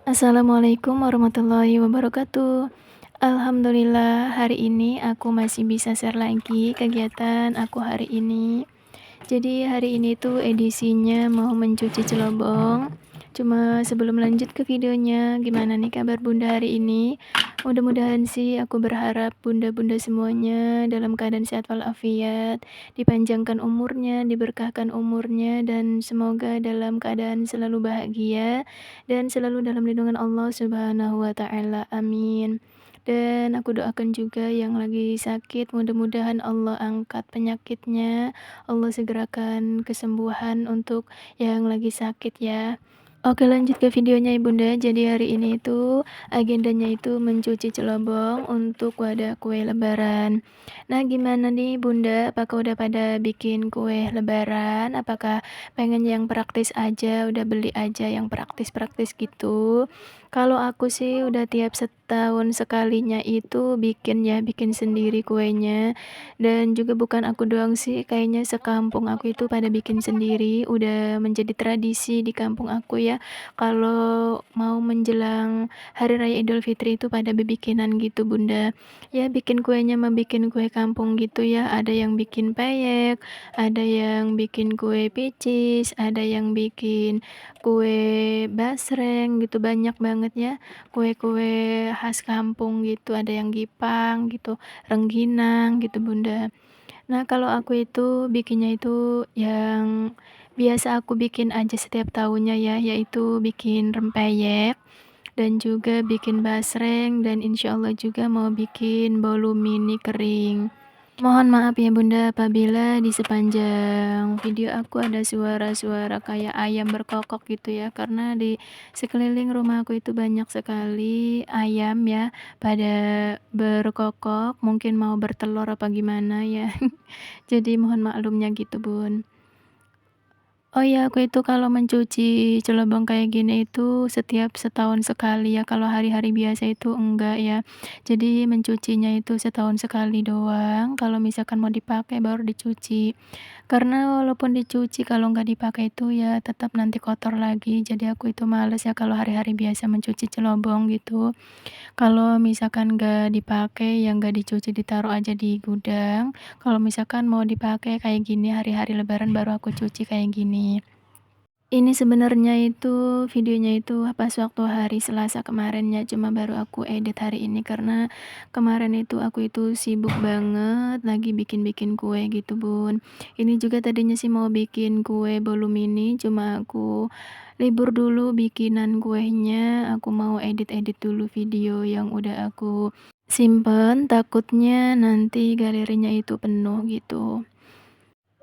Assalamualaikum warahmatullahi wabarakatuh. Alhamdulillah hari ini aku masih bisa share lagi kegiatan aku hari ini. Jadi hari ini tuh edisinya mau mencuci celobong. Cuma sebelum lanjut ke videonya, gimana nih kabar Bunda hari ini? Mudah-mudahan sih aku berharap bunda-bunda semuanya dalam keadaan sehat walafiat, dipanjangkan umurnya, diberkahkan umurnya, dan semoga dalam keadaan selalu bahagia dan selalu dalam lindungan Allah Subhanahu wa Ta'ala. Amin. Dan aku doakan juga yang lagi sakit, mudah-mudahan Allah angkat penyakitnya, Allah segerakan kesembuhan untuk yang lagi sakit ya. Oke lanjut ke videonya Ibunda. Jadi hari ini itu agendanya itu mencuci celobong untuk wadah kue lebaran. Nah gimana nih Bunda, apakah udah pada bikin kue lebaran? Apakah pengen yang praktis aja, udah beli aja yang praktis-praktis gitu? Kalau aku sih udah tiap setahun sekalinya itu bikin sendiri kuenya. Dan juga bukan aku doang sih, kayaknya sekampung aku itu pada bikin sendiri, udah menjadi tradisi di kampung aku ya. Kalau mau menjelang Hari Raya Idul Fitri itu pada bikinan gitu Bunda. Ya bikin kuenya mah bikin kue kampung gitu ya, ada yang bikin peyek, ada yang bikin kue picis, ada yang bikin kue basreng gitu, banyak banget ya kue-kue khas kampung gitu, ada yang gipang gitu, rengginang gitu Bunda. Nah kalau aku itu bikinnya itu yang biasa aku bikin aja setiap tahunnya ya, yaitu bikin rempeyek dan juga bikin basreng dan insya Allah juga mau bikin bolu mini kering. Mohon maaf ya Bunda apabila di sepanjang video aku ada suara-suara kayak ayam berkokok gitu ya, karena di sekeliling rumah aku itu banyak sekali ayam ya pada berkokok, mungkin mau bertelur apa gimana ya. Jadi mohon maklumnya gitu Bun. Oh iya, aku itu kalau mencuci celobong kayak gini itu setiap setahun sekali ya, kalau hari-hari biasa itu enggak ya. Jadi mencucinya itu setahun sekali doang, kalau misalkan mau dipakai baru dicuci. Karena walaupun dicuci kalau nggak dipakai itu ya tetap nanti kotor lagi, jadi aku itu males ya kalau hari-hari biasa mencuci celobong gitu. Kalau misalkan nggak dipakai, ya nggak dicuci ditaruh aja di gudang, kalau misalkan mau dipakai kayak gini hari-hari lebaran baru aku cuci kayak gini. Ini sebenarnya itu videonya itu pas waktu hari Selasa kemarin ya, cuma baru aku edit hari ini karena kemarin itu aku itu sibuk banget lagi bikin-bikin kue gitu Bun. Ini juga tadinya sih mau bikin kue bolu mini, cuma aku libur dulu bikinan kuenya, aku mau edit-edit dulu video yang udah aku simpen, takutnya nanti galerinya itu penuh gitu.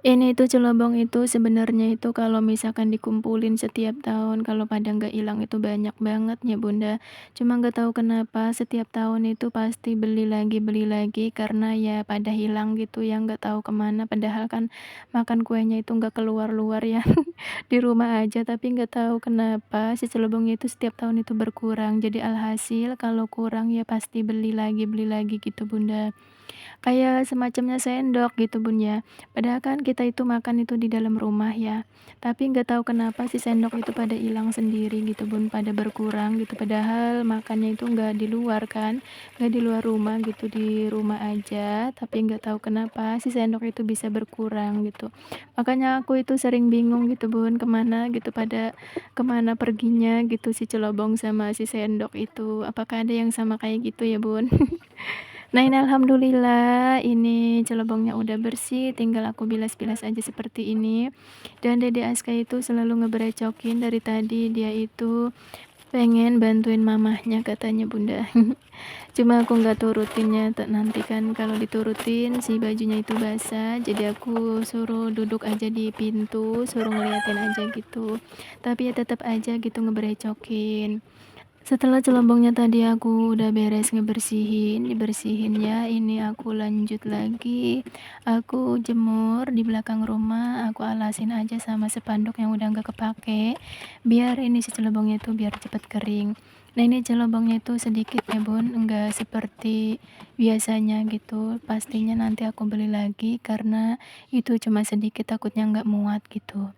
Ini itu celobong itu sebenarnya itu kalau misalkan dikumpulin setiap tahun kalau pada nggak hilang itu banyak banget ya Bunda. Cuma nggak tahu kenapa setiap tahun itu pasti beli lagi karena ya pada hilang gitu ya nggak tahu kemana. Padahal kan makan kuenya itu nggak keluar-luar ya di rumah aja tapi nggak tahu kenapa si celobongnya itu setiap tahun itu berkurang. Jadi alhasil kalau kurang ya pasti beli lagi gitu Bunda. Kayak semacamnya sendok gitu Bun ya. Padahal kan kita itu makan itu di dalam rumah ya. Tapi nggak tahu kenapa si sendok itu pada hilang sendiri gitu Bun, pada berkurang gitu. Padahal makannya itu nggak di luar kan, nggak di luar rumah gitu, di rumah aja. Tapi nggak tahu kenapa si sendok itu bisa berkurang gitu. Makanya aku itu sering bingung gitu Bun, kemana perginya gitu si celobong sama si sendok itu. Apakah ada yang sama kayak gitu ya Bun? Nah ini alhamdulillah ini celobongnya udah bersih, tinggal aku bilas-bilas aja seperti ini. Dan Dede Aska itu selalu ngeberecokin dari tadi, dia itu pengen bantuin mamahnya katanya Bunda. Cuma aku nggak turutinnya, nanti kan kalau diturutin si bajunya itu basah, jadi aku suruh duduk aja di pintu, suruh ngeliatin aja gitu. Tapi ya tetap aja gitu ngeberecokin. Setelah celobongnya tadi aku udah beres dibersihin ya, ini aku lanjut lagi. Aku jemur di belakang rumah, aku alasin aja sama spanduk yang udah nggak kepake, biar ini si celobongnya itu biar cepet kering. Nah ini celobongnya itu sedikit ya Bun, enggak seperti biasanya gitu. Pastinya nanti aku beli lagi karena itu cuma sedikit takutnya nggak muat gitu.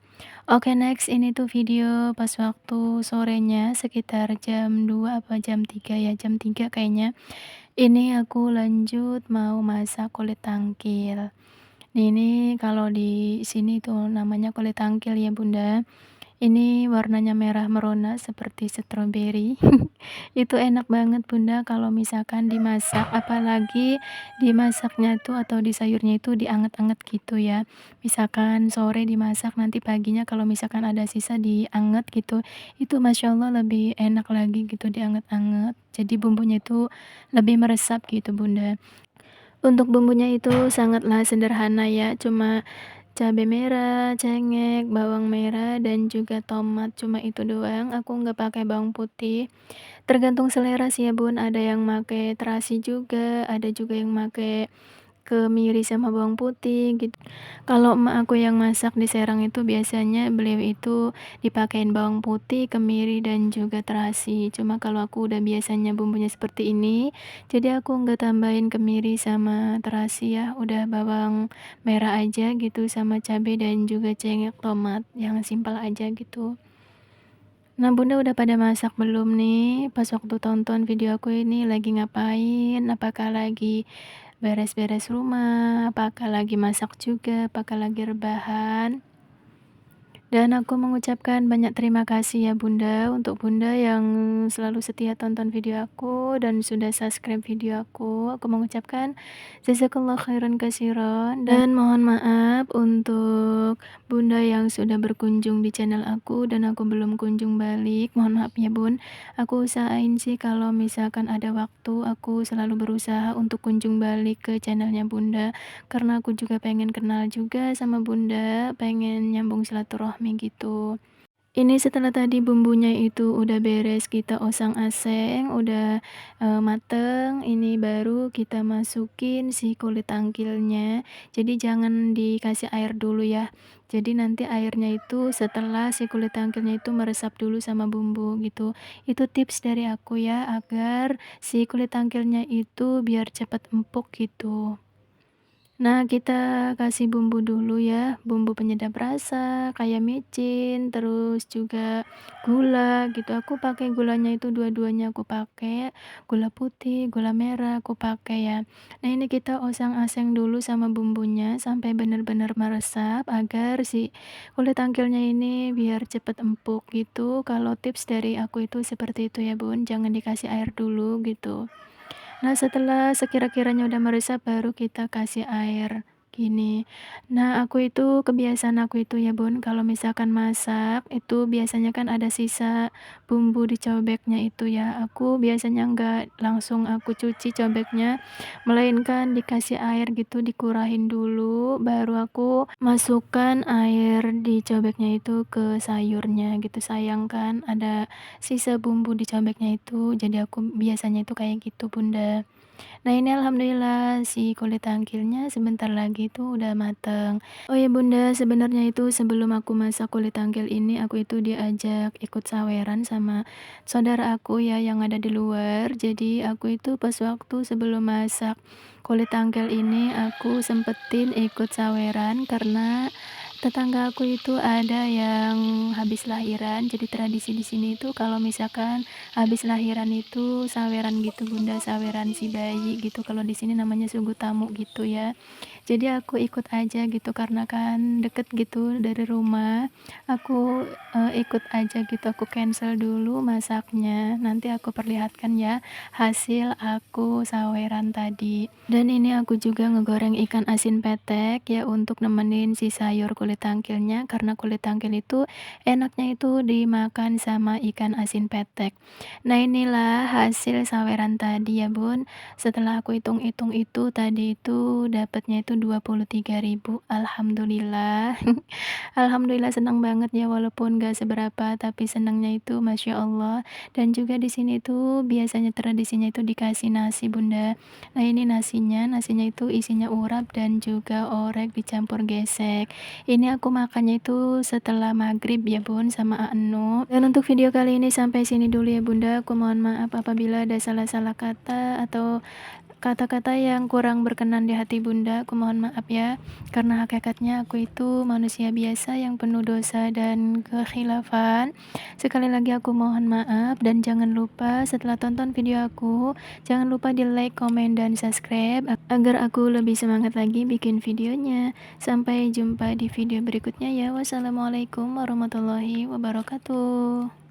Oke, next ini tuh video pas waktu sorenya sekitar jam 2 apa jam 3 ya, jam 3 kayaknya. Ini aku lanjut mau masak kulit tangkil. Ini kalau di sini tuh namanya kulit tangkil ya Bunda. Ini warnanya merah merona seperti stroberi. Itu enak banget Bunda kalau misalkan dimasak, apalagi dimasaknya itu atau di sayurnya itu dianget-anget gitu ya. Misalkan sore dimasak, nanti paginya kalau misalkan ada sisa dianget gitu, itu Masya Allah lebih enak lagi gitu dianget-anget. Jadi bumbunya itu lebih meresap gitu Bunda. Untuk bumbunya itu sangatlah sederhana ya, cuma cabai merah, cengkeh, bawang merah, dan juga tomat, cuma itu doang, aku nggak pakai bawang putih. Tergantung selera sih ya Bun, ada yang make terasi juga, ada juga yang make kemiri sama bawang putih gitu. Kalau emak aku yang masak di Serang itu biasanya beliau itu dipakein bawang putih, kemiri, dan juga terasi. Cuma kalau aku udah biasanya bumbunya seperti ini, jadi aku nggak tambahin kemiri sama terasi ya, udah bawang merah aja gitu sama cabai dan juga cengkeh, tomat yang simpel aja gitu. Nah, Bunda udah pada masak belum nih? Pas waktu tonton video aku ini lagi ngapain? Apakah lagi beres-beres rumah? Apakah lagi masak juga? Apakah lagi rebahan? Dan aku mengucapkan banyak terima kasih ya Bunda, untuk Bunda yang selalu setia tonton video aku dan sudah subscribe video aku. Aku mengucapkan jazakallah khairan katsiran dan mohon maaf untuk Bunda yang sudah berkunjung di channel aku dan aku belum kunjung balik. Mohon maaf ya Bun. Aku usahain sih kalau misalkan ada waktu, aku selalu berusaha untuk kunjung balik ke channelnya Bunda. Karena aku juga pengen kenal juga sama Bunda, pengen nyambung silaturahmi gitu. Ini setelah tadi bumbunya itu udah beres, kita osang-aseng, udah, mateng, ini baru kita masukin si kulit tangkilnya. Jadi jangan dikasih air dulu ya. Jadi nanti airnya itu setelah si kulit tangkilnya itu meresap dulu sama bumbu gitu. Itu tips dari aku ya, agar si kulit tangkilnya itu biar cepet empuk gitu. Nah, kita kasih bumbu dulu ya, bumbu penyedap rasa kayak micin, terus juga gula gitu. Aku pakai gulanya itu dua-duanya aku pakai, gula putih, gula merah aku pakai ya. Nah, ini kita oseng-aseng dulu sama bumbunya sampai benar-benar meresap agar si kulit tangkilnya ini biar cepet empuk gitu. Kalau tips dari aku itu seperti itu ya, Bun, jangan dikasih air dulu gitu. Nah, setelah sekira-kiranya udah meresap baru kita kasih air, gini. Nah, aku itu kebiasaan aku itu ya Bun, kalau misalkan masak itu biasanya kan ada sisa bumbu di cobeknya itu ya. Aku biasanya nggak langsung aku cuci cobeknya, melainkan dikasih air gitu, dikurahin dulu, baru aku masukkan air di cobeknya itu ke sayurnya gitu. Sayang kan ada sisa bumbu di cobeknya itu, jadi aku biasanya itu kayak gitu Bunda. Nah, ini alhamdulillah si kulit tangkilnya sebentar lagi tuh udah mateng. Oh ya Bunda, sebenarnya itu sebelum aku masak kulit tangkil ini, aku itu diajak ikut saweran sama saudara aku ya yang ada di luar. Jadi aku itu pas waktu sebelum masak kulit tangkil ini, aku sempetin ikut saweran karena tetangga aku itu ada yang habis lahiran. Jadi tradisi di sini itu kalau misalkan habis lahiran itu saweran gitu Bunda, saweran si bayi gitu. Kalau di sini namanya sugu tamu gitu ya. Jadi aku ikut aja gitu karena kan deket gitu dari rumah. Aku ikut aja gitu, aku cancel dulu masaknya. Nanti aku perlihatkan ya hasil aku saweran tadi. Dan ini aku juga ngegoreng ikan asin petek ya untuk nemenin si sayur kulit tangkilnya karena kulit tangkil itu enaknya itu dimakan sama ikan asin petek. Nah, inilah hasil saweran tadi ya Bun. Setelah aku hitung-hitung itu tadi itu dapatnya itu 23.000. Alhamdulillah. Alhamdulillah senang banget ya walaupun gak seberapa tapi senangnya itu Masya Allah. Dan juga di sini tuh biasanya tradisinya itu dikasih nasi Bunda. Nah, ini nasinya itu isinya urap dan juga orek dicampur gesek. Ini aku makannya itu setelah maghrib ya Bun sama Anu. Dan untuk video kali ini sampai sini dulu ya Bunda. Aku mohon maaf apabila ada salah-salah kata atau kata-kata yang kurang berkenan di hati Bunda, aku mohon maaf ya. Karena hakikatnya aku itu manusia biasa yang penuh dosa dan kekhilafan. Sekali lagi aku mohon maaf dan jangan lupa setelah tonton video aku, jangan lupa di like, komen, dan subscribe agar aku lebih semangat lagi bikin videonya. Sampai jumpa di video berikutnya ya. Wassalamualaikum warahmatullahi wabarakatuh.